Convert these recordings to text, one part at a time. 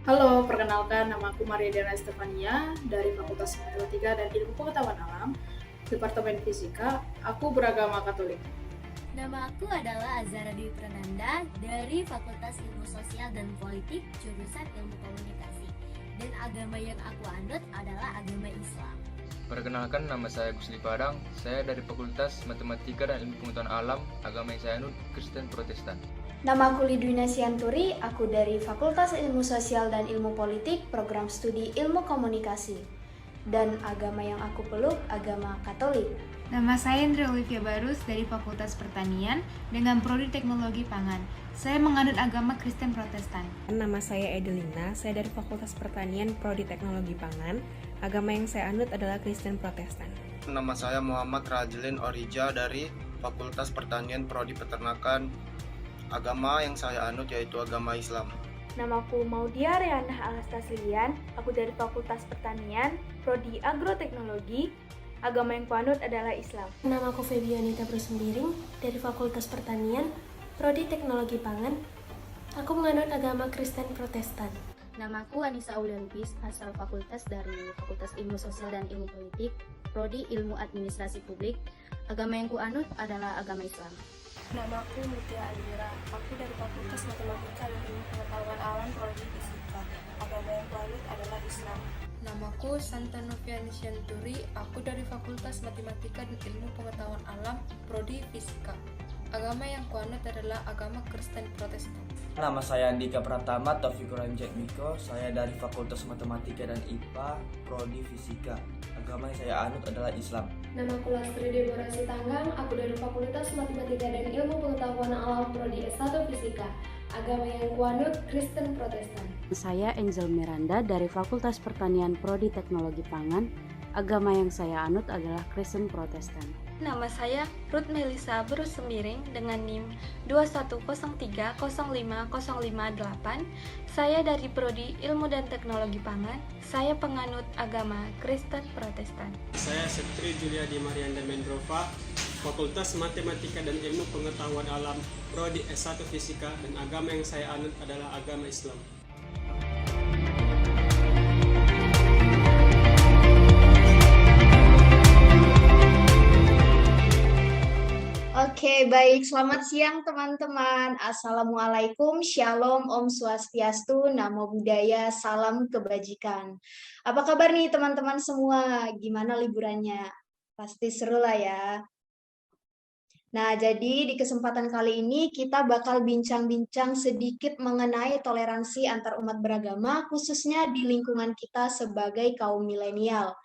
Halo, perkenalkan nama aku Maria Diana Stefania dari Fakultas Matematika dan Ilmu Pengetahuan Alam, Departemen Fisika. Aku beragama Katolik. Nama aku adalah Azara Dwi Prananda dari Fakultas Ilmu Sosial dan Politik, jurusan Ilmu Komunikasi. Dan agama yang aku anut adalah agama Islam. Perkenalkan, nama saya Gusli Padang. Saya dari Fakultas Matematika dan Ilmu Pengetahuan Alam. Agama yang saya anut Kristen Protestan. Nama aku Lidwina Sianturi, aku dari Fakultas Ilmu Sosial dan Ilmu Politik, Program Studi Ilmu Komunikasi. Dan agama yang aku peluk, agama Katolik. Nama saya Indra Olivia Barus dari Fakultas Pertanian dengan Prodi Teknologi Pangan. Saya menganut agama Kristen Protestan. Nama saya Edelina, saya dari Fakultas Pertanian Prodi Teknologi Pangan. Agama yang saya anut adalah Kristen Protestan. Nama saya Muhammad Rajlin Orija dari Fakultas Pertanian Prodi Peternakan. Agama yang saya anut yaitu agama Islam. Namaku Maudia Reana Anastaslian, aku dari Fakultas Pertanian, Prodi Agroteknologi. Agama yang kuanut adalah Islam. Namaku Febianita Brusmbiring dari Fakultas Pertanian, Prodi Teknologi Pangan. Aku menganut agama Kristen Protestan. Namaku Anissa Aulia Lubis, asal fakultas dari Fakultas Ilmu Sosial dan Ilmu Politik, Prodi Ilmu Administrasi Publik. Agama yang kuanut adalah agama Islam. Namaku Mutia Alira, aku dari Fakultas Matematika dan Ilmu Pengetahuan Alam Prodi Fisika. Agama yang kuanut adalah Islam. Namaku Santa Noviani Sianturi, aku dari Fakultas Matematika dan Ilmu Pengetahuan Alam Prodi Fisika. Agama yang kuanut adalah agama Kristen Protestan. Nama saya Andika Pratama Taufikur Ranjak Miko, saya dari Fakultas Matematika dan IPA Prodi Fisika. Agama yang saya anut adalah Islam. Namaku Lastri Deborah Sitanggang, aku dari Fakultas Matematika dan Ilmu Pengetahuan Alam Prodi S1 Fisika. Agama yang kuanut Kristen Protestan. Saya Angel Miranda dari Fakultas Pertanian Prodi Teknologi Pangan. Agama yang saya anut adalah Kristen Protestan. Nama saya Ruth Melisa Brusmbiring dengan NIM 210305058. Saya dari Prodi Ilmu dan Teknologi Pangan. Saya penganut agama Kristen Protestan. Saya Setri Juliadi Marianda Mendrova, Fakultas Matematika dan Ilmu Pengetahuan Alam, Prodi S1 Fisika, dan agama yang saya anut adalah agama Islam. Oke, baik. Selamat siang teman-teman. Assalamualaikum, Shalom, Om Swastiastu, Namo Buddhaya, Salam Kebajikan. Apa kabar nih teman-teman semua? Gimana liburannya? Pasti seru lah ya. Nah, jadi di kesempatan kali ini kita bakal bincang-bincang sedikit mengenai toleransi antar umat beragama, khususnya di lingkungan kita sebagai kaum milenial.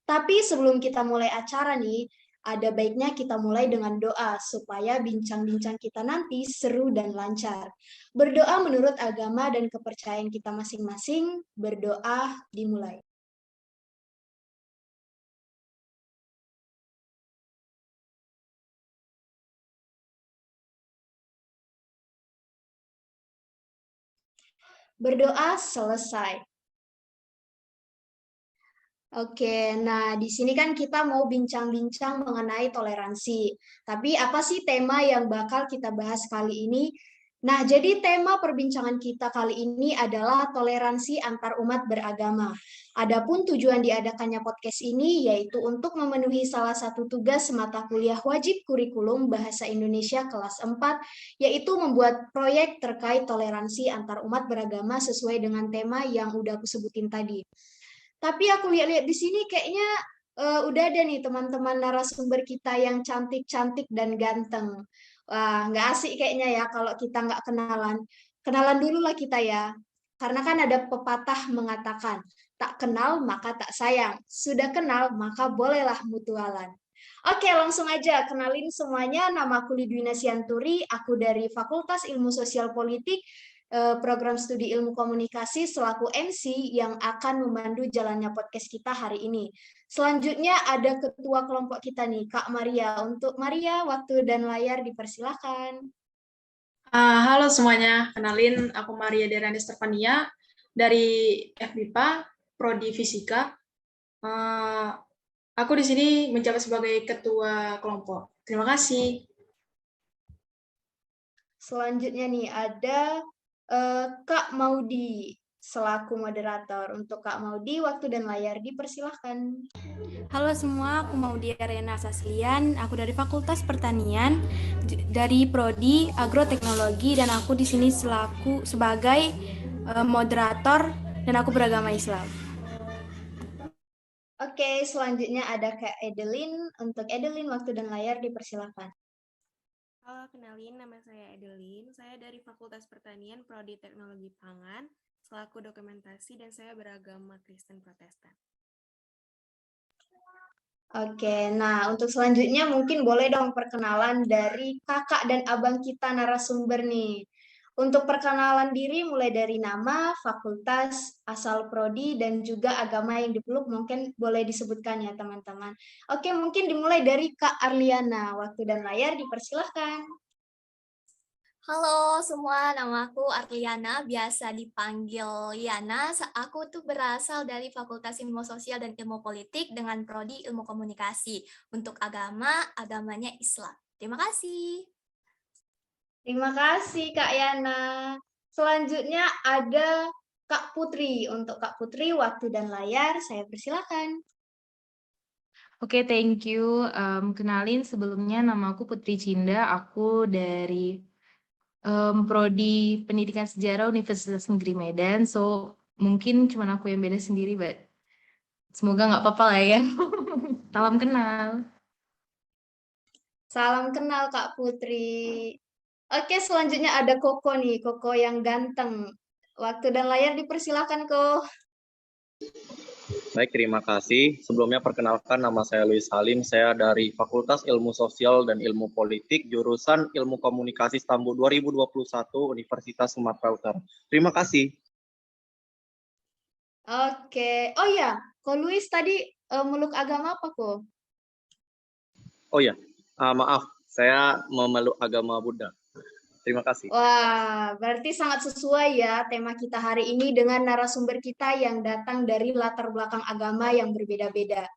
Tapi sebelum kita mulai acara nih, ada baiknya kita mulai dengan doa supaya bincang-bincang kita nanti seru dan lancar. Berdoa menurut agama dan kepercayaan kita masing-masing. Berdoa dimulai. Berdoa selesai. Oke, nah di sini kan kita mau bincang-bincang mengenai toleransi. Tapi apa sih tema yang bakal kita bahas kali ini? Nah, jadi tema perbincangan kita kali ini adalah toleransi antar umat beragama. Adapun tujuan diadakannya podcast ini yaitu untuk memenuhi salah satu tugas mata kuliah wajib kurikulum Bahasa Indonesia kelas 4, yaitu membuat proyek terkait toleransi antar umat beragama sesuai dengan tema yang udah aku sebutin tadi. Tapi aku lihat-lihat di sini kayaknya udah ada nih teman-teman narasumber kita yang cantik-cantik dan ganteng. Wah, nggak asik kayaknya ya kalau kita nggak kenalan. Kenalan dulu lah kita ya. Karena kan ada pepatah mengatakan, tak kenal maka tak sayang. Sudah kenal maka bolehlah mutualan. Oke, langsung aja. Kenalin semuanya, nama aku Lidwina Sianturi, aku dari Fakultas Ilmu Sosial Politik, program studi ilmu komunikasi selaku MC yang akan memandu jalannya podcast kita hari ini. Selanjutnya ada ketua kelompok kita nih, Kak Maria. Untuk Maria, waktu dan layar dipersilakan. Halo semuanya, kenalin aku Maria Derani Stefania dari FBIPA, Prodi Fisika. Aku di sini menjabat sebagai ketua kelompok. Terima kasih. Selanjutnya nih ada Kak Maudi selaku moderator. Untuk Kak Maudi, waktu dan layar dipersilahkan. Halo semua, aku Maudi Arena Saslian. Aku dari Fakultas Pertanian dari Prodi Agroteknologi dan aku di sini sebagai moderator dan aku beragama Islam. Oke, selanjutnya ada Kak Edelin. Untuk Edelin, waktu dan layar dipersilakan. Halo, kenalin nama saya Edelin. Saya dari Fakultas Pertanian Prodi Teknologi Pangan, selaku dokumentasi dan saya beragama Kristen Protestan. Oke, nah untuk selanjutnya mungkin boleh dong perkenalan dari kakak dan abang kita narasumber nih. Untuk perkenalan diri mulai dari nama, fakultas, asal prodi, dan juga agama yang dipeluk mungkin boleh disebutkan ya teman-teman. Oke, mungkin dimulai dari Kak Arliana. Waktu dan layar dipersilahkan. Halo semua, nama aku Arliana, biasa dipanggil Liana. Aku tuh berasal dari Fakultas Ilmu Sosial dan Ilmu Politik dengan prodi Ilmu Komunikasi. Untuk agamanya Islam. Terima kasih. Terima kasih Kak Yana. Selanjutnya ada Kak Putri. Untuk Kak Putri, waktu dan layar saya persilakan. Oke, thank you. Kenalin sebelumnya nama aku Putri Cinda. Aku dari Prodi Pendidikan Sejarah Universitas Negeri Medan. So, mungkin cuma aku yang beda sendiri, but semoga nggak apa-apa lah ya. Salam kenal. Salam kenal Kak Putri. Oke, selanjutnya ada Koko nih, Koko yang ganteng. Waktu dan layar dipersilakan, Ko. Baik, terima kasih. Sebelumnya perkenalkan nama saya Luis Salim, saya dari Fakultas Ilmu Sosial dan Ilmu Politik, jurusan Ilmu Komunikasi Stambu 2021 Universitas Sumatera Utara. Terima kasih. Oke, oh ya, Ko Luis tadi meluk agama apa, Ko? Oh ya, maaf, saya memeluk agama Buddha. Terima kasih. Wah, berarti sangat sesuai ya tema kita hari ini dengan narasumber kita yang datang dari latar belakang agama yang berbeda-beda.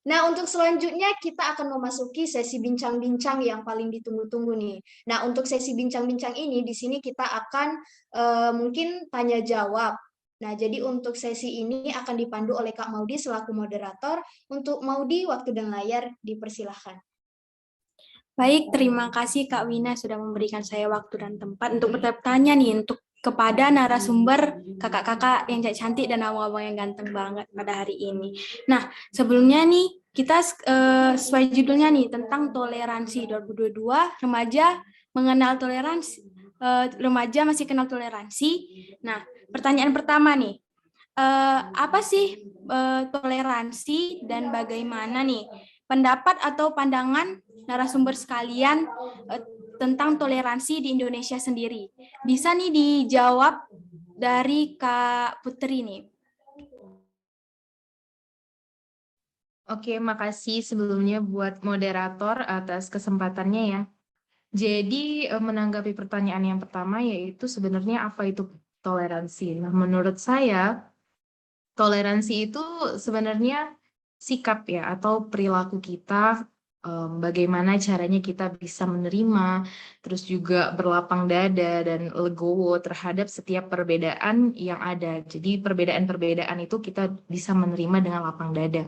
Nah, untuk selanjutnya kita akan memasuki sesi bincang-bincang yang paling ditunggu-tunggu nih. Nah, untuk sesi bincang-bincang ini, di sini kita akan mungkin tanya jawab. Nah, jadi untuk sesi ini akan dipandu oleh Kak Maudi selaku moderator. Untuk Maudi, waktu dan layar dipersilahkan. Baik, terima kasih Kak Wina sudah memberikan saya waktu dan tempat untuk bertanya nih untuk kepada narasumber kakak-kakak yang cantik dan abang-abang yang ganteng banget pada hari ini. Nah, sebelumnya nih kita sesuai judulnya nih tentang toleransi 2022 remaja mengenal toleransi, remaja masih kenal toleransi. Nah, pertanyaan pertama nih, apa sih toleransi dan bagaimana nih pendapat atau pandangan narasumber sekalian tentang toleransi di Indonesia sendiri? Bisa nih dijawab dari Kak Putri nih. Oke, makasih sebelumnya buat moderator atas kesempatannya ya. Jadi menanggapi pertanyaan yang pertama yaitu sebenarnya apa itu toleransi? Nah, menurut saya toleransi itu sebenarnya sikap ya atau perilaku kita, bagaimana caranya kita bisa menerima, terus juga berlapang dada dan legowo terhadap setiap perbedaan yang ada. Jadi perbedaan-perbedaan itu kita bisa menerima dengan lapang dada.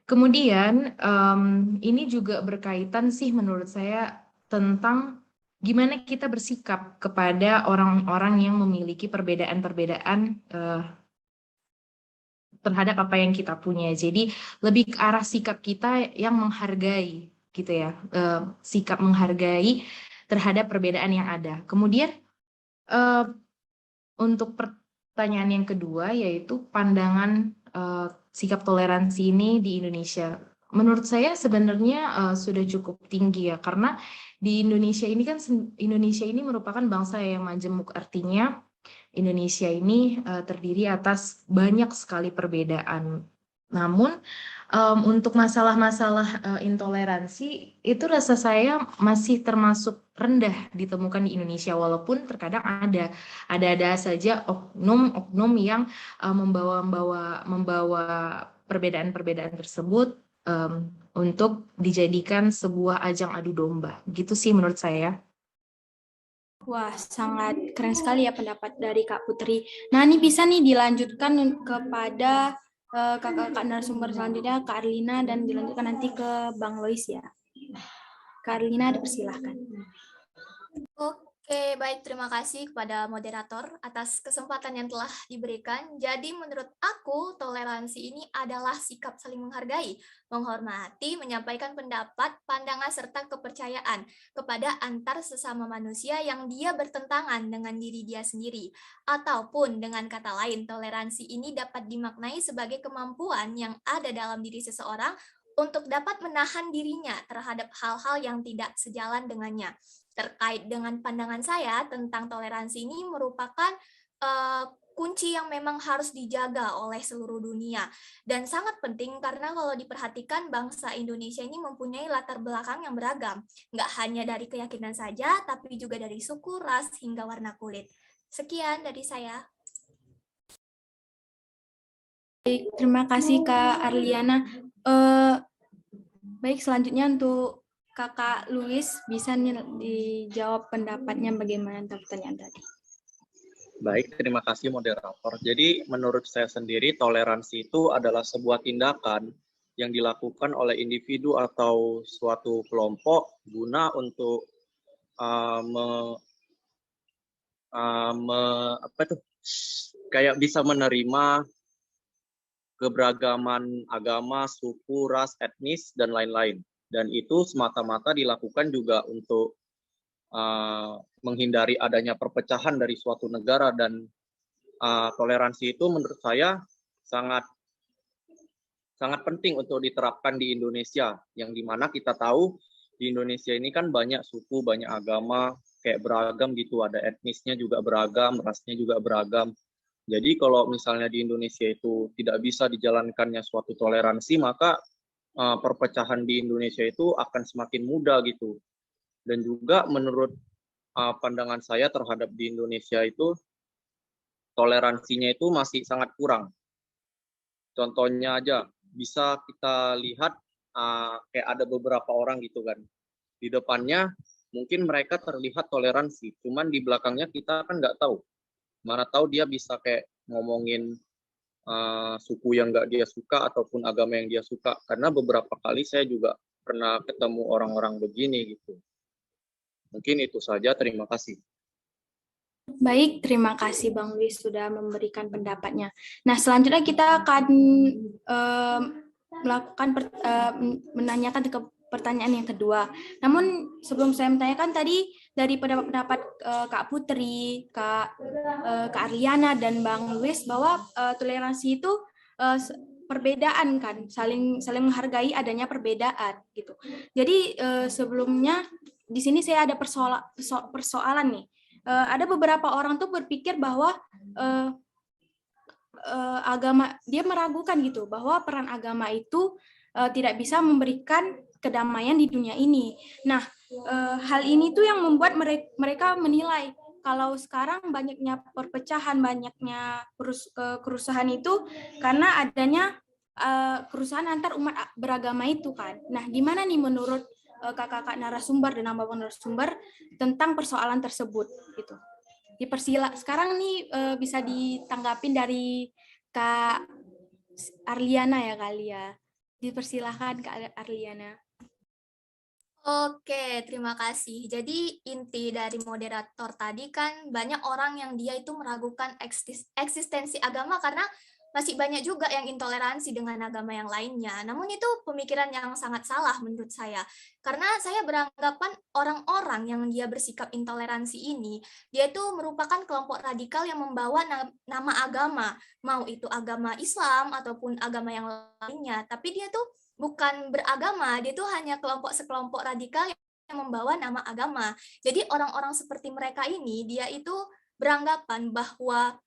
Kemudian ini juga berkaitan sih menurut saya tentang gimana kita bersikap kepada orang-orang yang memiliki perbedaan-perbedaan terhadap apa yang kita punya. Jadi lebih ke arah sikap kita yang menghargai gitu ya, sikap menghargai terhadap perbedaan yang ada. Kemudian untuk pertanyaan yang kedua yaitu pandangan sikap toleransi ini di Indonesia. menurut saya sebenarnya sudah cukup tinggi ya, karena di Indonesia ini kan Indonesia ini merupakan bangsa yang majemuk, artinya Indonesia ini terdiri atas banyak sekali perbedaan. Namun untuk masalah-masalah intoleransi itu rasa saya masih termasuk rendah ditemukan di Indonesia, walaupun terkadang ada saja oknum-oknum yang membawa perbedaan-perbedaan tersebut untuk dijadikan sebuah ajang adu domba. Gitu sih menurut saya. Wah, sangat keren sekali ya pendapat dari Kak Putri. Nah, ini bisa nih dilanjutkan kepada kakak-kakak narasumber selanjutnya, Kak Arlina, dan dilanjutkan nanti ke Bang Lois ya. Kak Arlina, dipersilahkan. Oke, baik. Terima kasih kepada moderator atas kesempatan yang telah diberikan. Jadi menurut aku, toleransi ini adalah sikap saling menghargai, menghormati, menyampaikan pendapat, pandangan, serta kepercayaan kepada antar sesama manusia yang dia bertentangan dengan diri dia sendiri. Ataupun dengan kata lain, toleransi ini dapat dimaknai sebagai kemampuan yang ada dalam diri seseorang untuk dapat menahan dirinya terhadap hal-hal yang tidak sejalan dengannya. Terkait dengan pandangan saya tentang toleransi ini merupakan kunci yang memang harus dijaga oleh seluruh dunia dan sangat penting karena kalau diperhatikan bangsa Indonesia ini mempunyai latar belakang yang beragam, nggak hanya dari keyakinan saja tapi juga dari suku, ras, hingga warna kulit. Sekian dari saya. Baik, terima kasih Kak Arliana. Baik, selanjutnya untuk Kakak Luis, bisa nih dijawab pendapatnya bagaimana tentang pertanyaan tadi. Baik, terima kasih moderator. Jadi menurut saya sendiri toleransi itu adalah sebuah tindakan yang dilakukan oleh individu atau suatu kelompok guna untuk kayak bisa menerima keberagaman agama, suku, ras, etnis, dan lain-lain. Dan itu semata-mata dilakukan juga untuk menghindari adanya perpecahan dari suatu negara, dan toleransi itu menurut saya sangat penting untuk diterapkan di Indonesia, yang dimana kita tahu di Indonesia ini kan banyak suku, banyak agama, kayak beragam gitu, ada etnisnya juga beragam, rasnya juga beragam. Jadi kalau misalnya di Indonesia itu tidak bisa dijalankannya suatu toleransi, maka perpecahan di Indonesia itu akan semakin mudah gitu. Dan juga menurut pandangan saya terhadap di Indonesia itu toleransinya itu masih sangat kurang. Contohnya aja bisa kita lihat kayak ada beberapa orang gitu kan, di depannya mungkin mereka terlihat toleransi, cuman di belakangnya kita kan nggak tahu. Mana tahu dia bisa kayak ngomongin suku yang nggak dia suka ataupun agama yang dia suka. Karena beberapa kali saya juga pernah ketemu orang-orang begini gitu. Mungkin itu saja, terima kasih. Baik, terima kasih Bang Luis sudah memberikan pendapatnya. Nah, selanjutnya kita akan menanyakan ke pertanyaan yang kedua. Namun sebelum saya menanyakan tadi dari pendapat Kak Putri, Kak Arliana dan Bang Luis bahwa toleransi itu perbedaan kan, saling menghargai adanya perbedaan gitu. Jadi sebelumnya di sini saya ada persoalan nih. Ada beberapa orang tuh berpikir bahwa agama, dia meragukan gitu bahwa peran agama itu tidak bisa memberikan kedamaian di dunia ini. Nah, hal ini tuh yang membuat mereka menilai kalau sekarang banyaknya perpecahan, banyaknya kerusuhan itu karena adanya kerusuhan antar umat beragama itu kan. Nah, gimana nih menurut kakak-kakak narasumber dan abang narasumber tentang persoalan tersebut gitu? Sekarang nih bisa ditanggapin dari Kak Arliana ya kali ya. Dipersilahkan Kak Arliana. Oke, terima kasih. Jadi inti dari moderator tadi kan banyak orang yang dia itu meragukan eksistensi agama karena masih banyak juga yang intoleransi dengan agama yang lainnya. Namun itu pemikiran yang sangat salah menurut saya. Karena saya beranggapan orang-orang yang dia bersikap intoleransi ini, dia itu merupakan kelompok radikal yang membawa nama agama, mau itu agama Islam ataupun agama yang lainnya. Tapi dia tuh bukan beragama, dia tuh hanya sekelompok radikal yang membawa nama agama. Jadi orang-orang seperti mereka ini, dia itu beranggapan bahwa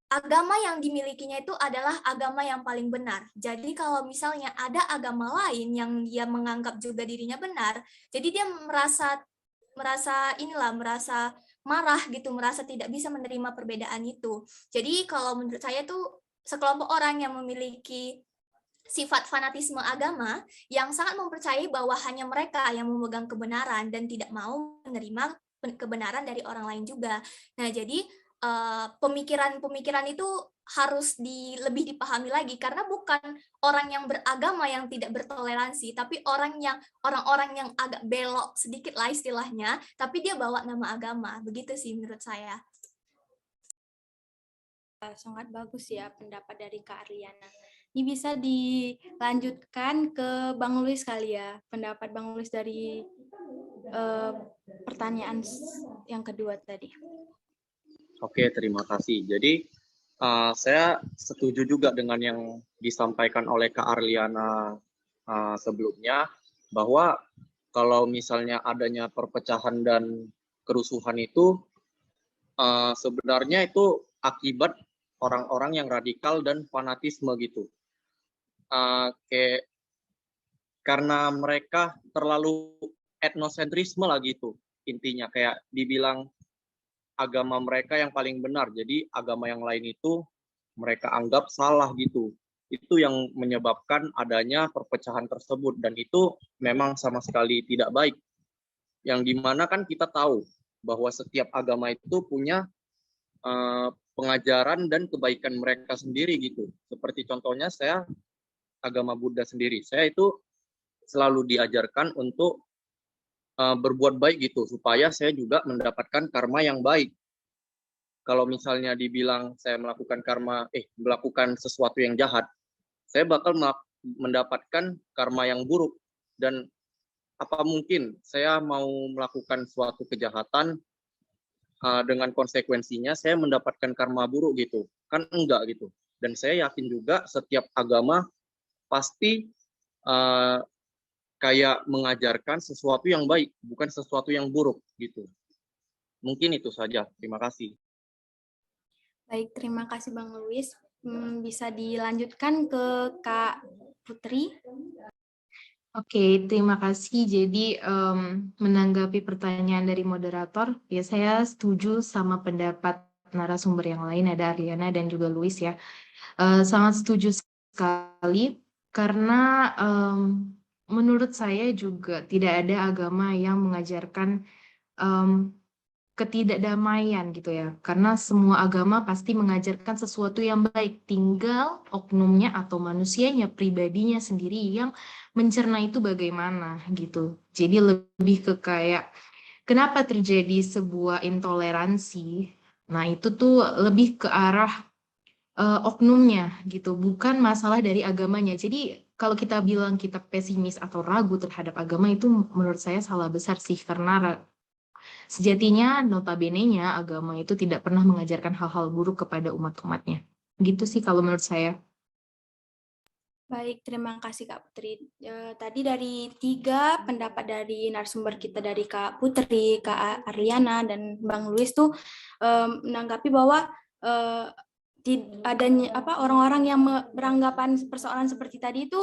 agama yang dimilikinya itu adalah agama yang paling benar. Jadi kalau misalnya ada agama lain yang dia menganggap juga dirinya benar, jadi dia merasa marah gitu, merasa tidak bisa menerima perbedaan itu. Jadi kalau menurut saya tuh sekelompok orang yang memiliki sifat fanatisme agama yang sangat mempercayai bahwa hanya mereka yang memegang kebenaran dan tidak mau menerima kebenaran dari orang lain juga. Nah, jadi pemikiran-pemikiran itu harus lebih dipahami lagi, karena bukan orang yang beragama yang tidak bertoleransi, tapi orang-orang yang agak belok sedikit lah istilahnya, tapi dia bawa nama agama. Begitu sih menurut saya. Sangat bagus ya pendapat dari Kak Arliana. Ini bisa dilanjutkan ke Bang Luis kali ya, pendapat Bang Luis dari pertanyaan yang kedua tadi. Oke, terima kasih. Jadi saya setuju juga dengan yang disampaikan oleh Kak Arliana sebelumnya, bahwa kalau misalnya adanya perpecahan dan kerusuhan itu sebenarnya itu akibat orang-orang yang radikal dan fanatisme gitu. Karena mereka terlalu etnosentrisme lah gitu intinya, kayak dibilang agama mereka yang paling benar, jadi agama yang lain itu mereka anggap salah gitu. Itu yang menyebabkan adanya perpecahan tersebut, dan itu memang sama sekali tidak baik. Yang dimana kan kita tahu bahwa setiap agama itu punya pengajaran dan kebaikan mereka sendiri gitu. Seperti contohnya saya agama Buddha sendiri, saya itu selalu diajarkan untuk berbuat baik gitu, supaya saya juga mendapatkan karma yang baik. Kalau misalnya dibilang saya melakukan sesuatu yang jahat, saya bakal mendapatkan karma yang buruk. Dan apa mungkin saya mau melakukan suatu kejahatan dengan konsekuensinya saya mendapatkan karma buruk gitu? Kan enggak gitu. Dan saya yakin juga setiap agama pasti kayak mengajarkan sesuatu yang baik, bukan sesuatu yang buruk gitu. Mungkin itu saja. Terima kasih. Baik, terima kasih Bang Luis. Bisa dilanjutkan ke Kak Putri. Oke, terima kasih. Jadi menanggapi pertanyaan dari moderator, ya saya setuju sama pendapat narasumber yang lain, ada Arliana dan juga Luis ya. Sangat setuju sekali, karena menurut saya juga tidak ada agama yang mengajarkan ketidakdamaian gitu ya, karena semua agama pasti mengajarkan sesuatu yang baik, tinggal oknumnya atau manusianya pribadinya sendiri yang mencerna itu bagaimana gitu. Jadi lebih ke kayak kenapa terjadi sebuah intoleransi, nah itu tuh lebih ke arah oknumnya gitu, bukan masalah dari agamanya. Jadi kalau kita bilang kita pesimis atau ragu terhadap agama, itu menurut saya salah besar sih, karena sejatinya notabene-nya agama itu tidak pernah mengajarkan hal-hal buruk kepada umat-umatnya. Gitu sih kalau menurut saya. Baik, terima kasih Kak Putri. Tadi dari 3 pendapat dari narasumber kita, dari Kak Putri, Kak Arliana, dan Bang Luis tuh menanggapi bahwa adanya orang-orang yang beranggapan persoalan seperti tadi itu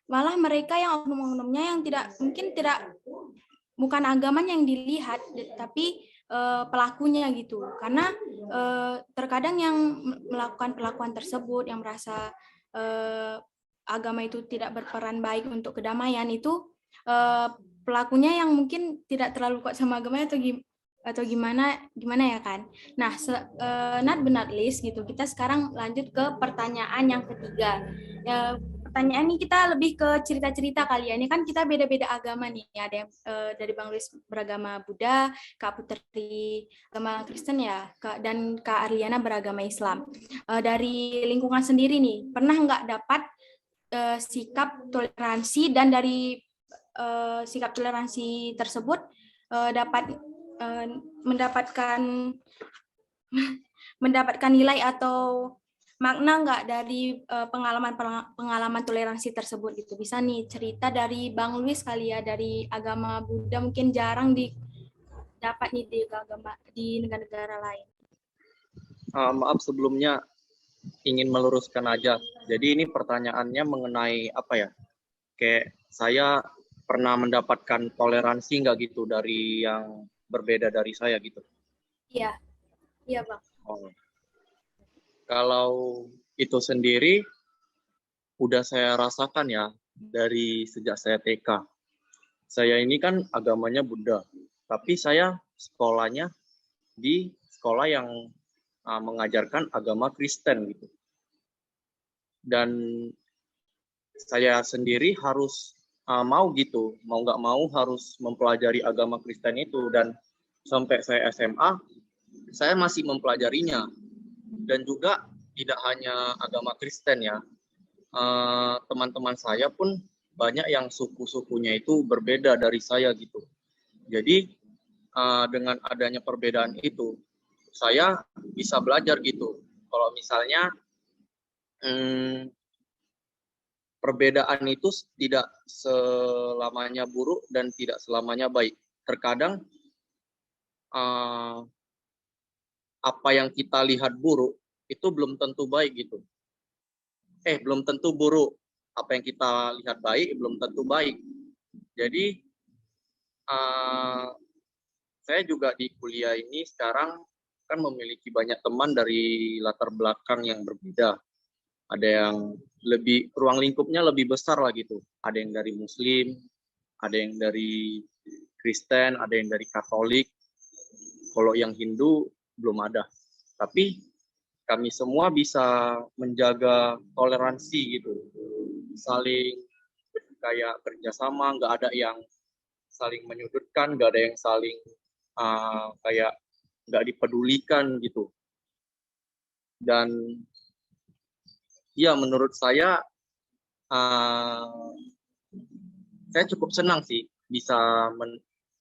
malah mereka yang oknum-oknumnya yang bukan agamanya yang dilihat, tapi pelakunya gitu. Karena terkadang yang melakukan perlakuan tersebut, yang merasa agama itu tidak berperan baik untuk kedamaian, itu pelakunya yang mungkin tidak terlalu kuat sama agamanya atau gimana ya kan. Nah, not but least gitu, kita sekarang lanjut ke pertanyaan yang ketiga. Pertanyaan ini kita lebih ke cerita-cerita kali ya. Ini kan kita beda-beda agama nih. Ada yang dari Bang Luis beragama Buddha, Kak Putri agama Kristen ya, dan Kak Arliana beragama Islam. Dari lingkungan sendiri nih, pernah nggak dapat sikap toleransi, dan dari sikap toleransi tersebut mendapatkan nilai atau makna nggak dari pengalaman toleransi tersebut gitu. Bisa nih cerita dari Bang Luis kali ya, dari agama Buddha mungkin jarang didapat nih di negara-negara lain. Maaf sebelumnya ingin meluruskan aja. Jadi ini pertanyaannya mengenai apa ya? Kayak saya pernah mendapatkan toleransi nggak gitu dari yang berbeda dari saya gitu. Iya, iya Bang. Oh. Kalau itu sendiri udah saya rasakan ya dari sejak saya TK. Saya ini kan agamanya Buddha, tapi saya sekolahnya di sekolah yang mengajarkan agama Kristen gitu. Dan saya sendiri harus mau gitu, mau nggak mau harus mempelajari agama Kristen itu. Dan sampai saya SMA, saya masih mempelajarinya. Dan juga tidak hanya agama Kristen ya, teman-teman saya pun banyak yang suku-sukunya itu berbeda dari saya gitu. Jadi dengan adanya perbedaan itu, saya bisa belajar gitu. Kalau misalnya perbedaan itu tidak selamanya buruk dan tidak selamanya baik. Terkadang apa yang kita lihat buruk itu belum tentu baik gitu. Belum tentu buruk. Apa yang kita lihat baik belum tentu baik. Jadi saya juga di kuliah ini sekarang kan memiliki banyak teman dari latar belakang yang berbeda. Ada yang ruang lingkupnya lebih besar lah gitu. Ada yang dari Muslim, ada yang dari Kristen, ada yang dari Katolik. Kalau yang Hindu belum ada. Tapi kami semua bisa menjaga toleransi gitu. Saling kayak kerjasama, nggak ada yang saling menyudutkan, nggak ada yang saling kayak nggak dipedulikan gitu. Dan ya menurut saya cukup senang sih bisa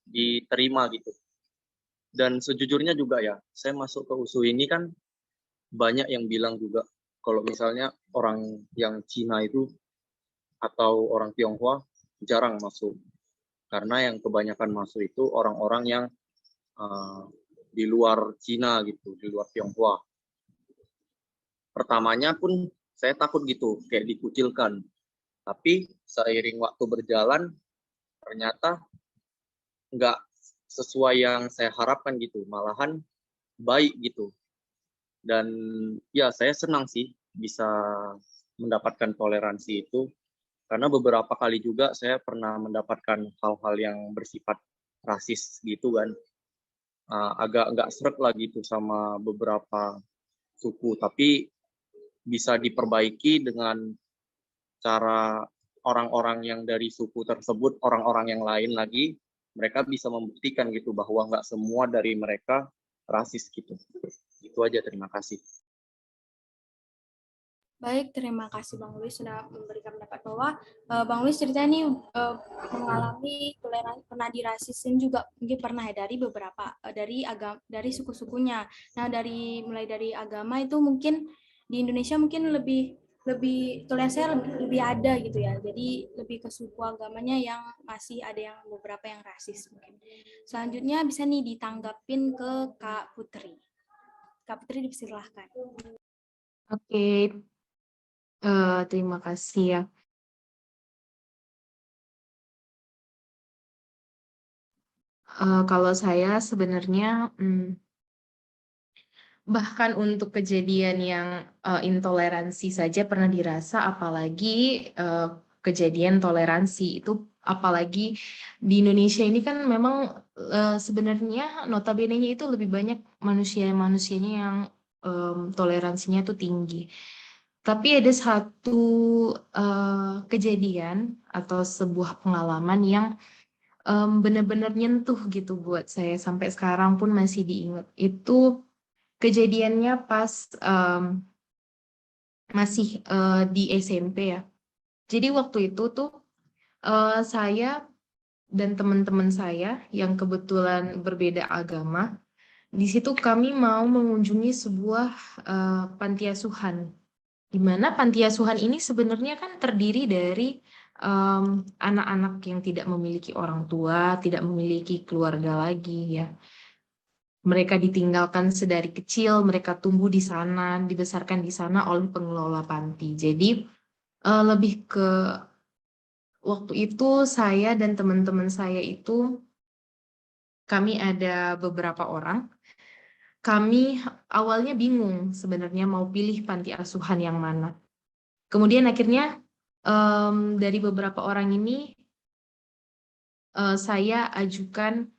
diterima gitu. Dan sejujurnya juga ya, saya masuk ke USU ini kan banyak yang bilang juga kalau misalnya orang yang Cina itu atau orang Tionghoa jarang masuk. Karena yang kebanyakan masuk itu orang-orang yang di luar Cina gitu, di luar Tionghoa. Pertamanya pun saya takut gitu, kayak dikucilkan. Tapi seiring waktu berjalan, ternyata nggak sesuai yang saya harapkan gitu, malahan baik gitu. Dan ya saya senang sih bisa mendapatkan toleransi itu, karena beberapa kali juga saya pernah mendapatkan hal-hal yang bersifat rasis gitu kan. Agak nggak sreg lah gitu sama beberapa suku, tapi bisa diperbaiki dengan cara orang-orang yang dari suku tersebut, orang-orang yang lain lagi, mereka bisa membuktikan gitu bahwa nggak semua dari mereka rasis gitu. Itu aja, terima kasih. Baik, terima kasih Bang Luis sudah memberikan pendapat bahwa Bang Luis cerita ini mengalami toleransi, pernah dirasisin juga mungkin pernah ya dari beberapa dari suku-sukunya. Nah, mulai dari agama itu mungkin di Indonesia mungkin lebih toleransinya lebih ada gitu ya. Jadi lebih ke suku agamanya yang masih ada yang beberapa yang rasis mungkin. Selanjutnya bisa nih ditanggapin ke Kak Putri. Kak Putri dipersilahkan. Oke. Terima kasih ya. Kalau saya sebenarnya bahkan untuk kejadian yang intoleransi saja pernah dirasa, apalagi kejadian toleransi itu, apalagi di Indonesia ini kan memang sebenarnya notabene-nya itu lebih banyak manusianya yang toleransinya itu tinggi. Tapi ada satu kejadian atau sebuah pengalaman yang benar-benar nyentuh gitu buat saya, sampai sekarang pun masih diingat. Itu kejadiannya pas masih di SMP ya. Jadi waktu itu tuh saya dan teman-teman saya yang kebetulan berbeda agama, di situ kami mau mengunjungi sebuah panti asuhan Di mana panti asuhan ini sebenarnya kan terdiri dari anak-anak yang tidak memiliki orang tua, tidak memiliki keluarga lagi ya. Mereka ditinggalkan sedari kecil, mereka tumbuh di sana, dibesarkan di sana oleh pengelola panti. Jadi lebih ke waktu itu saya dan teman-teman saya itu kami ada beberapa orang. Kami awalnya bingung sebenarnya mau pilih panti asuhan yang mana. Kemudian akhirnya dari beberapa orang ini saya ajukan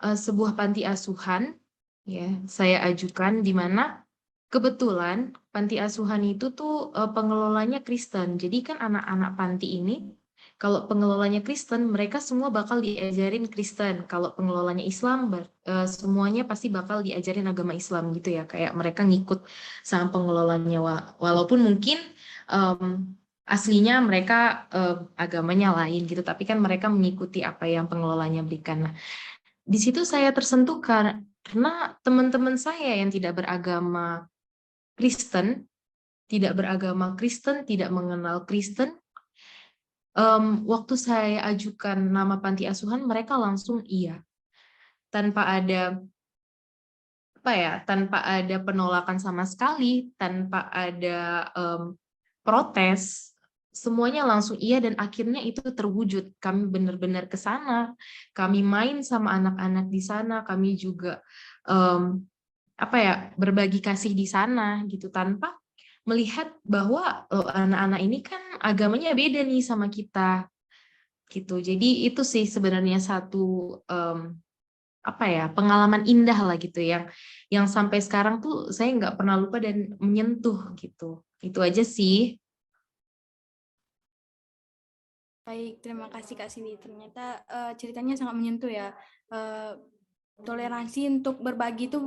sebuah panti asuhan, ya saya ajukan di mana kebetulan panti asuhan itu tuh pengelolanya Kristen. Jadi kan anak-anak panti ini kalau pengelolanya Kristen, mereka semua bakal diajarin Kristen. Kalau pengelolanya Islam, semuanya pasti bakal diajarin agama Islam gitu ya. Kayak mereka ngikut sama pengelolanya, walaupun mungkin aslinya mereka agamanya lain gitu. Tapi kan mereka mengikuti apa yang pengelolanya berikan. Nah, di situ saya tersentuh karena teman-teman saya yang tidak beragama Kristen, tidak mengenal Kristen, waktu saya ajukan nama panti asuhan, mereka langsung iya, tanpa ada penolakan sama sekali, tanpa ada protes, semuanya langsung iya dan akhirnya itu terwujud. Kami benar-benar ke sana, kami main sama anak-anak di sana, kami juga berbagi kasih di sana gitu tanpa melihat bahwa anak-anak ini kan agamanya beda nih sama kita gitu. Jadi itu sih sebenarnya satu pengalaman indah lah gitu yang sampai sekarang tuh saya nggak pernah lupa dan menyentuh gitu. Itu aja sih. Baik, terima kasih Kak Cindy. Ternyata ceritanya sangat menyentuh ya. Toleransi untuk berbagi itu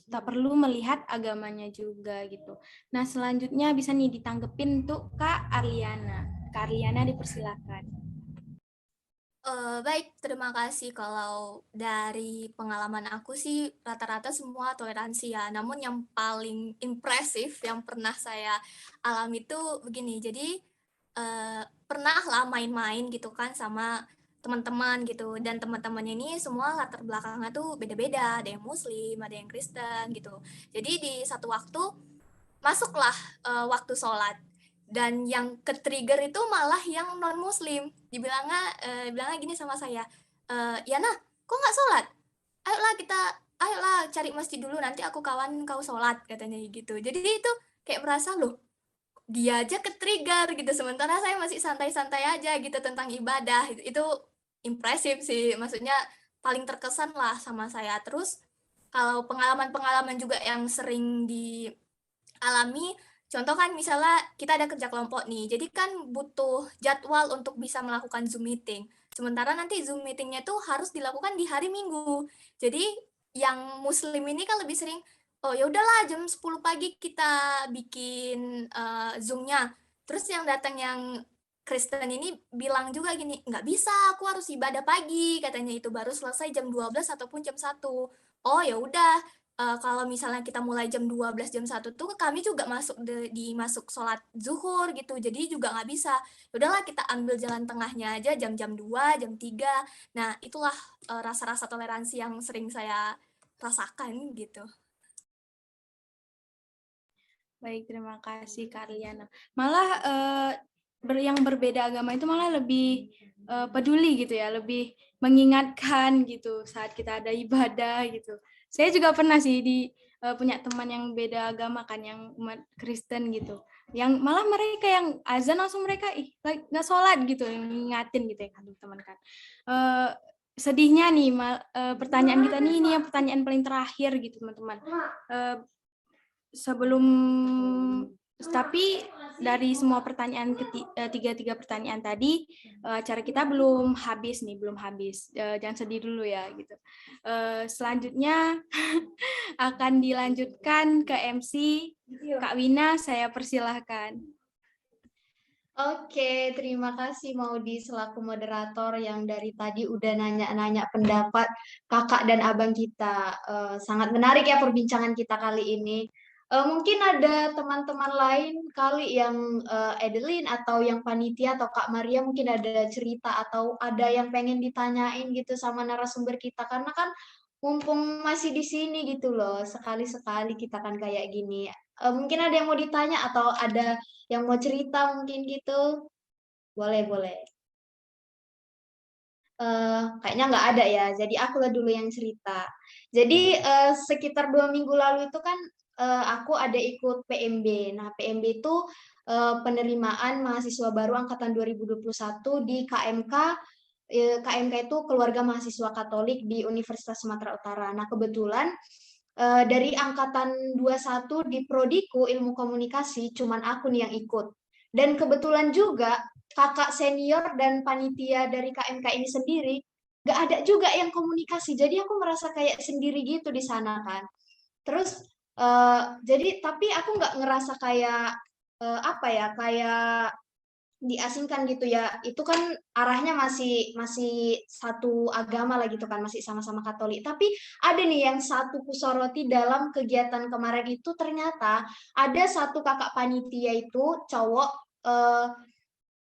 tak perlu melihat agamanya juga gitu. Nah, selanjutnya bisa nih ditanggepin untuk Kak Arliana. Kak Arliana dipersilakan. Baik, terima kasih. Kalau dari pengalaman aku sih rata-rata semua toleransi ya. Namun yang paling impresif yang pernah saya alami itu begini. Jadi pernah lah main-main gitu kan sama teman-teman gitu, dan teman-temannya ini semua latar belakangnya tuh beda-beda, ada yang Muslim, ada yang Kristen gitu. Jadi di satu waktu masuklah waktu sholat, dan yang ke-trigger itu malah yang non Muslim. Dibilangnya gini sama saya, Yana, kok nggak sholat? Ayolah cari masjid dulu, nanti aku kawan kau sholat, katanya gitu. Jadi itu kayak merasa loh, dia aja ke-trigger gitu, sementara saya masih santai-santai aja gitu tentang ibadah. Itu impresif sih, maksudnya paling terkesan lah sama saya. Terus kalau pengalaman-pengalaman juga yang sering dialami, contoh kan misalnya kita ada kerja kelompok nih, jadi kan butuh jadwal untuk bisa melakukan Zoom meeting. Sementara nanti Zoom meetingnya tuh harus dilakukan di hari Minggu. Jadi yang Muslim ini kan lebih sering, oh ya udahlah jam 10 pagi kita bikin Zoom-nya. Terus yang datang yang Kristen ini bilang juga gini, nggak bisa, aku harus ibadah pagi, katanya itu baru selesai jam 12 ataupun jam 1. Oh ya udah, kalau misalnya kita mulai jam 12, jam 1 tuh kami juga masuk sholat zuhur gitu, jadi juga nggak bisa. Udahlah kita ambil jalan tengahnya aja, jam-jam 2, jam 3. Nah itulah rasa-rasa toleransi yang sering saya rasakan gitu. Baik, terima kasih Kak Arliana. Malah yang berbeda agama itu malah lebih peduli gitu ya, lebih mengingatkan gitu saat kita ada ibadah gitu. Saya juga pernah sih punya teman yang beda agama kan, yang umat Kristen gitu, yang malah mereka yang azan langsung mereka nggak sholat gitu, yang ngingatin gitu ya kan teman kan. Sedihnya nih pertanyaan kita nih, ini yang pertanyaan paling terakhir gitu teman-teman. Tapi dari semua pertanyaan tiga pertanyaan tadi, acara kita belum habis. Jangan sedih dulu ya gitu. Selanjutnya akan dilanjutkan ke MC Kak Wina, saya persilahkan. Oke, terima kasih Maudi selaku moderator yang dari tadi udah nanya-nanya pendapat kakak dan abang kita. Sangat menarik ya perbincangan kita kali ini. Mungkin ada teman-teman lain kali yang Edelin atau yang panitia atau Kak Maria mungkin ada cerita atau ada yang pengen ditanyain gitu sama narasumber kita karena kan mumpung masih di sini gitu loh sekali-sekali kita kan kayak gini. Mungkin ada yang mau ditanya atau ada yang mau cerita mungkin gitu. Boleh, boleh. Kayaknya nggak ada ya, jadi aku lah dulu yang cerita. Jadi sekitar 2 minggu lalu itu kan aku ada ikut PMB. Nah, PMB itu penerimaan mahasiswa baru angkatan 2021 di KMK. KMK itu Keluarga Mahasiswa Katolik di Universitas Sumatera Utara. Nah, kebetulan dari angkatan 21 di prodiku Ilmu Komunikasi, cuman aku nih yang ikut. Dan kebetulan juga kakak senior dan panitia dari KMK ini sendiri gak ada juga yang komunikasi, jadi aku merasa kayak sendiri gitu di sana kan. Terus jadi tapi aku nggak ngerasa kayak apa ya, kayak diasingkan gitu ya. Itu kan arahnya masih satu agama lah gitu kan, masih sama-sama Katolik. Tapi ada nih yang satu kusoroti dalam kegiatan kemarin itu, ternyata ada satu kakak panitia itu cowok,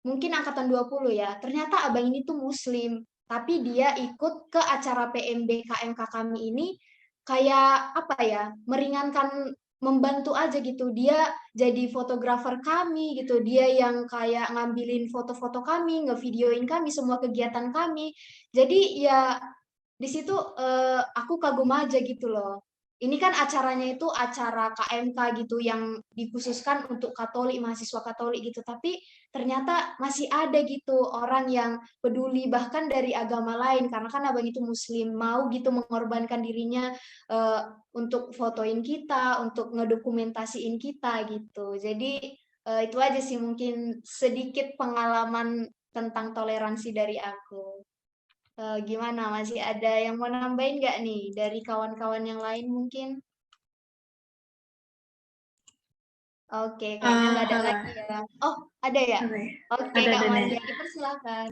mungkin angkatan 20 ya. Ternyata abang ini tuh muslim, tapi dia ikut ke acara PMB KMK kami ini kayak apa ya, meringankan, membantu aja gitu. Dia jadi fotografer kami gitu. Dia yang kayak ngambilin foto-foto kami, ngevideoin kami semua kegiatan kami. Jadi ya di situ aku kagum aja gitu loh. Ini kan acaranya itu acara KMK gitu yang dikhususkan untuk Katolik, mahasiswa Katolik gitu. Tapi ternyata masih ada gitu orang yang peduli bahkan dari agama lain karena kan abang itu muslim, mau gitu mengorbankan dirinya eh, untuk fotoin kita, untuk ngedokumentasiin kita gitu. Jadi itu aja sih mungkin sedikit pengalaman tentang toleransi dari aku. Gimana, masih ada yang mau nambahin nggak nih dari kawan-kawan yang lain mungkin? Oke, kayaknya nggak ada lagi ya. Oh, ada ya? Oke, Ada, Kak ada nih. Maria, dipersilakan.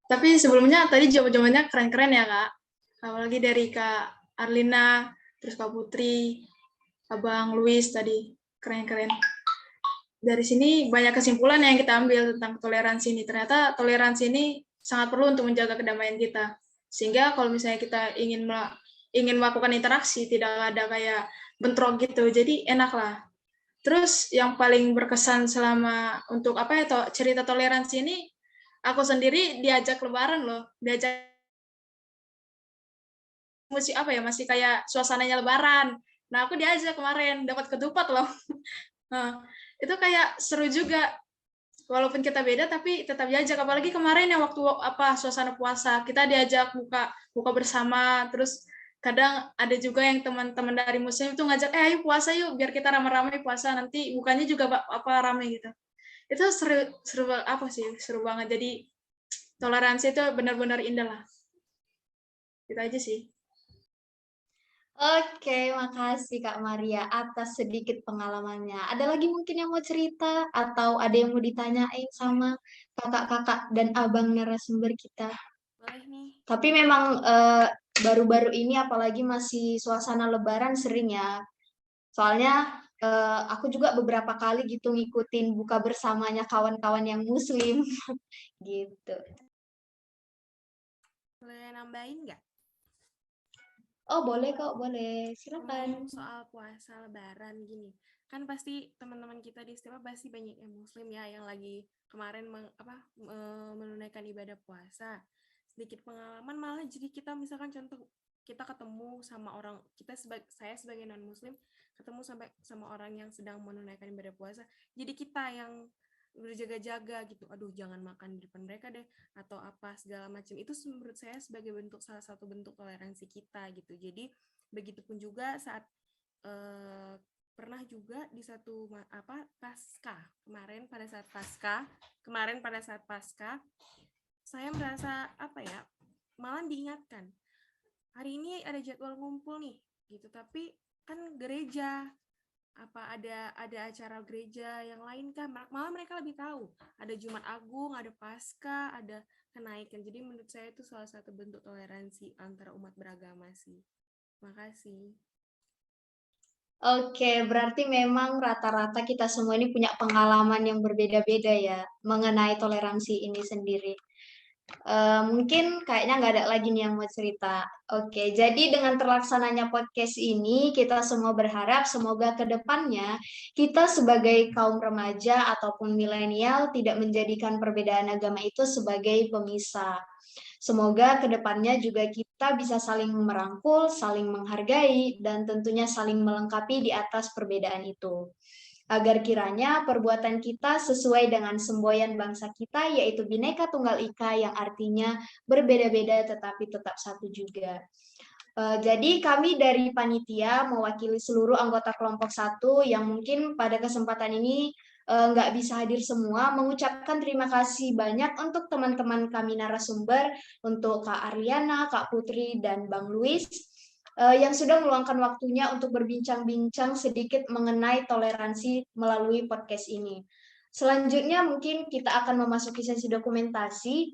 Tapi sebelumnya tadi jawabannya keren-keren ya, Kak. Apalagi dari Kak Arlina, terus Kak Putri, Abang Luis tadi. Keren-keren. Dari sini banyak kesimpulan yang kita ambil tentang toleransi ini. Ternyata toleransi ini sangat perlu untuk menjaga kedamaian kita. Sehingga kalau misalnya kita ingin melakukan interaksi, tidak ada kayak bentrok gitu. Jadi enak lah. Terus yang paling berkesan selama untuk apa ya cerita toleransi ini, aku sendiri diajak lebaran loh, diajak musik apa ya, masih kayak suasananya lebaran. Nah, aku diajak kemarin, dapat ketupat loh. Nah, itu kayak seru juga. Walaupun kita beda tapi tetap diajak, apalagi kemarin yang waktu apa suasana puasa, kita diajak buka bersama, terus kadang ada juga yang teman-teman dari muslim itu ngajak ayo puasa yuk biar kita ramai-ramai puasa, nanti bukannya juga apa ramai gitu. Itu seru apa sih, seru banget. Jadi toleransi itu benar-benar indah lah. Itu aja sih. Oke, makasih Kak Maria atas sedikit pengalamannya. Ada lagi mungkin yang mau cerita atau ada yang mau ditanyain sama kakak-kakak dan abang narasumber kita? Boleh nih. Tapi memang baru-baru ini apalagi masih suasana lebaran sering ya. Soalnya aku juga beberapa kali gitu ngikutin buka bersamanya kawan-kawan yang muslim gitu. Boleh nambahin nggak? Oh, boleh kok, boleh. Silakan. Soal puasa lebaran gini. Kan pasti teman-teman kita di Istimewa pasti banyak yang muslim ya yang lagi kemarin menunaikan ibadah puasa. Sedikit pengalaman malah jadi kita misalkan contoh kita ketemu sama orang, saya sebagai non muslim ketemu sama orang yang sedang menunaikan ibadah puasa. Jadi kita yang berjaga-jaga gitu, aduh jangan makan di depan mereka deh atau apa segala macam. Itu menurut saya sebagai salah satu bentuk toleransi kita gitu. Jadi begitupun juga saat pernah juga di satu kemarin pada saat Paskah saya merasa apa ya, malah diingatkan hari ini ada jadwal ngumpul nih gitu, tapi kan gereja apa ada acara gereja yang lain kan, malah mereka lebih tahu ada Jumat Agung, ada Paskah, ada kenaikan. Jadi menurut saya itu salah satu bentuk toleransi antara umat beragama sih. Makasih. Oke, berarti memang rata-rata kita semua ini punya pengalaman yang berbeda-beda ya mengenai toleransi ini sendiri. Mungkin kayaknya nggak ada lagi nih yang mau cerita. Oke, jadi dengan terlaksananya podcast ini, kita semua berharap semoga ke depannya kita sebagai kaum remaja ataupun milenial tidak menjadikan perbedaan agama itu sebagai pemisah. Semoga ke depannya juga kita bisa saling merangkul, saling menghargai, dan tentunya saling melengkapi di atas perbedaan itu. Agar kiranya perbuatan kita sesuai dengan semboyan bangsa kita, yaitu Bhinneka Tunggal Ika, yang artinya berbeda-beda tetapi tetap satu juga. Jadi kami dari panitia mewakili seluruh anggota kelompok 1 yang mungkin pada kesempatan ini nggak bisa hadir semua, mengucapkan terima kasih banyak untuk teman-teman kami narasumber, untuk Kak Arliana, Kak Putri, dan Bang Luis, yang sudah meluangkan waktunya untuk berbincang-bincang sedikit mengenai toleransi melalui podcast ini. Selanjutnya mungkin kita akan memasuki sesi dokumentasi.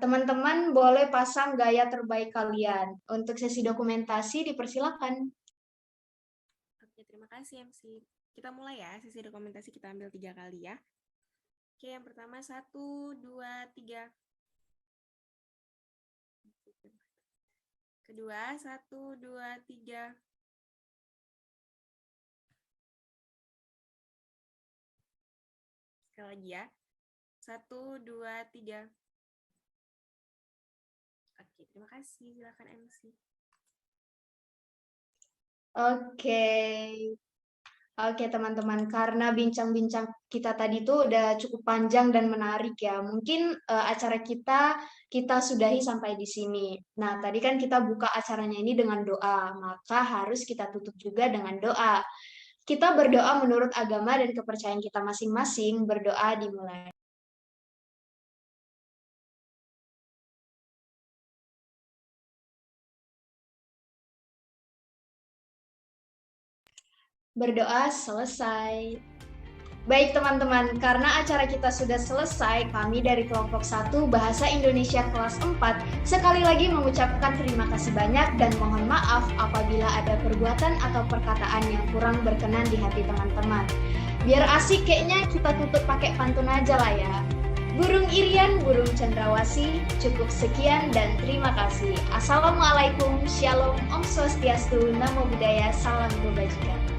Teman-teman boleh pasang gaya terbaik kalian. Untuk sesi dokumentasi dipersilakan. Oke, terima kasih MC. Kita mulai ya, sesi dokumentasi kita ambil 3 kali ya. Oke, yang pertama 1, 2, 3. Kedua, 1, 2, 3. Sekali lagi ya. 1, 2, 3. Oke, terima kasih. Silakan MC. Oke teman-teman, karena bincang-bincang kita tadi tuh udah cukup panjang dan menarik ya. Mungkin acara kita sudahi sampai di sini. Nah, tadi kan kita buka acaranya ini dengan doa, maka harus kita tutup juga dengan doa. Kita berdoa menurut agama dan kepercayaan kita masing-masing. Berdoa dimulai. Berdoa selesai. Baik teman-teman, karena acara kita sudah selesai, kami dari kelompok 1 Bahasa Indonesia kelas 4 sekali lagi mengucapkan terima kasih banyak dan mohon maaf apabila ada perbuatan atau perkataan yang kurang berkenan di hati teman-teman. Biar asik kayaknya kita tutup pakai pantun aja lah ya. Burung Irian, burung cendrawasih, cukup sekian dan terima kasih. Assalamualaikum, Shalom, Om Swastiastu, Namo Buddhaya, Salam Kebajikan.